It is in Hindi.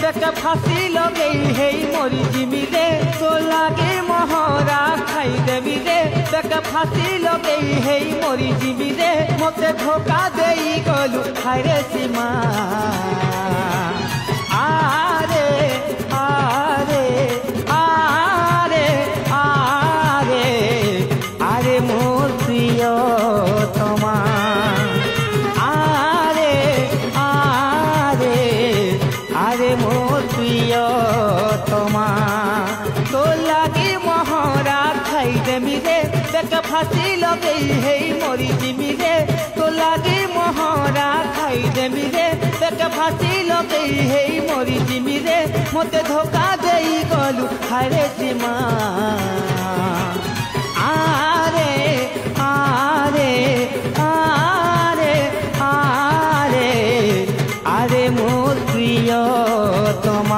बेके फांसी लगे हे मोरी जिमी रे तो लागे मोहरा खाई देवी रे बेके फांसी लगे हे मोरी जिमी रे मते धोखा देई गलु हाय रे सीमा आरे आरे आरे आरे आरे मोर प्रियतमा आरे आरे आरे मोर प्रियतमा तो लागे मोहरा खाई देमी रे बेके फांसी लगे हे मोरी जिमी रे तो लागे मोहरा खाई देमी रे बेके फांसी लगे हे मोरी जिमी रे मते धोखा देई गलु हाय रे सीमा आरे आरे आरे आरे आरे मोर प्रियतमा।